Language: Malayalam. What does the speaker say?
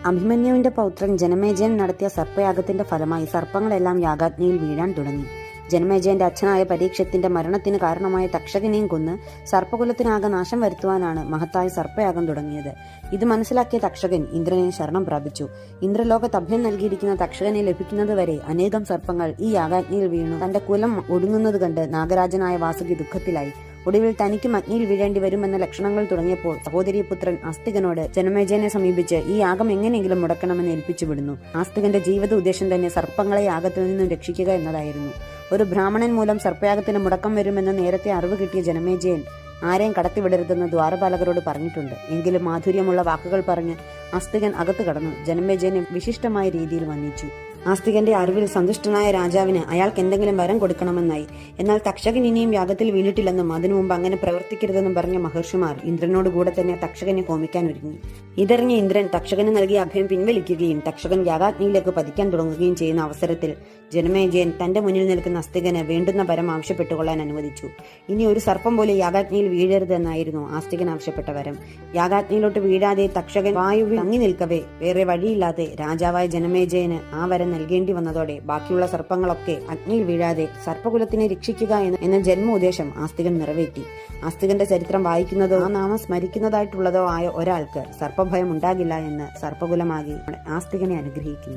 അഭിമന്യുവിന്റെ പൗത്രൻ ജനമേജയൻ നടത്തിയ സർപ്പയാഗത്തിന്റെ ഫലമായി സർപ്പങ്ങളെല്ലാം യാഗാഗ്നിയിൽ വീഴാൻ തുടങ്ങി. ജനമേജയന്റെ അച്ഛനായ പരീക്ഷത്തിന്റെ മരണത്തിന് കാരണമായ തക്ഷകനെയും കൊന്ന് സർപ്പകുലത്തിനാകെ നാശം വരുത്തുവാനാണ് മഹത്തായ സർപ്പയാഗം തുടങ്ങിയത്. ഇത് മനസ്സിലാക്കിയ തക്ഷകൻ ഇന്ദ്രനെ ശരണം പ്രാപിച്ചു. ഇന്ദ്രലോകത്ത് അഭയം നൽകിയിരിക്കുന്ന തക്ഷകനെ ലഭിക്കുന്നതുവരെ അനേകം സർപ്പങ്ങൾ ഈ യാഗാഗ്നിയിൽ വീണു തന്റെ കുലം ഒടുങ്ങുന്നത് കണ്ട് നാഗരാജനായ വാസുകി ദുഃഖത്തിലായി. ഒടുവിൽ തനിക്കും അഗ്നിയിൽ വീഴേണ്ടി വരുമെന്ന ലക്ഷണങ്ങൾ തുടങ്ങിയപ്പോൾ സഹോദരീപുത്രൻ ആസ്തികനോട് ജനമേജയനെ സമീപിച്ച് ഈ യാഗം എങ്ങനെയെങ്കിലും മുടക്കണമെന്ന് ഏൽപ്പിച്ചുവിടുന്നു. ആസ്തികന്റെ ജീവിത ഉദ്ദേശം തന്നെ സർപ്പങ്ങളെ യാഗത്തിൽ നിന്നും രക്ഷിക്കുക എന്നതായിരുന്നു. ഒരു ബ്രാഹ്മണൻ മൂലം സർപ്പയാഗത്തിന് മുടക്കം വരുമെന്ന് നേരത്തെ അറിവ് കിട്ടിയ ജനമേജയൻ ആരെയും കടത്തിവിടരുതെന്ന് ദ്വാരപാലകരോട് പറഞ്ഞിട്ടുണ്ട്. എങ്കിലും മാധുര്യമുള്ള വാക്കുകൾ പറഞ്ഞ് ആസ്തികൻ അകത്ത് കടന്നു ജനമേജയനെ വിശിഷ്ടമായ രീതിയിൽ വന്ദിച്ചു. ആസ്തികന്റെ അറിവിൽ സന്തുഷ്ടനായ രാജാവിന് അയാൾക്ക് എന്തെങ്കിലും വരം കൊടുക്കണമെന്നായി. എന്നാൽ തക്ഷകൻ ഇനിയും യാഗത്തിൽ വീണിട്ടില്ലെന്നും അതിനു മുമ്പ് അങ്ങനെ പ്രവർത്തിക്കരുതെന്നും പറഞ്ഞ മഹർഷിമാർ ഇന്ദ്രനോട് കൂടെ തന്നെ തക്ഷകനെ ഹോമിക്കാൻ ഒരുങ്ങി. ഇതറിഞ്ഞ ഇന്ദ്രൻ തക്ഷകന് നൽകിയ അഭയം പിൻവലിക്കുകയും തക്ഷകൻ യാഗാഗ്നിയിലേക്ക് പതിക്കാൻ തുടങ്ങുകയും ചെയ്യുന്ന അവസരത്തിൽ ജനമേജയൻ തന്റെ മുന്നിൽ നിൽക്കുന്ന ആസ്തികന് വേണ്ടുന്ന വരം ആവശ്യപ്പെട്ടുകൊള്ളാൻ അനുവദിച്ചു. ഇനി ഒരു സർപ്പം പോലെ യാഗാഗ്നിയിൽ വീഴരുതെന്നായിരുന്നു ആസ്തികൻ ആവശ്യപ്പെട്ട വരം. യാഗാഗ്നിയിലോട്ട് വീഴാതെ തക്ഷകൻ വായുവിൽ തങ്ങി നിൽക്കവേ വേറെ വഴിയില്ലാതെ രാജാവായ ജനമേജയന് ആ വരം നൽകേണ്ടി വന്നതോടെ ബാക്കിയുള്ള സർപ്പങ്ങളൊക്കെ അഗ്നിയിൽ വീഴാതെ സർപ്പകുലത്തിനെ രക്ഷിക്കുക എന്ന ജന്മോദ്ദേശം ആസ്തികൻ നിറവേറ്റി. ആസ്തികന്റെ ചരിത്രം വായിക്കുന്നതോ ആ നാമം സ്മരിക്കുന്നതായിട്ടുള്ളതോ ആയ ഒരാൾക്ക് സർപ്പഭയം ഉണ്ടാകില്ല എന്ന് സർപ്പകുലമാകി ആസ്തികനെ അനുഗ്രഹിക്കുന്നു.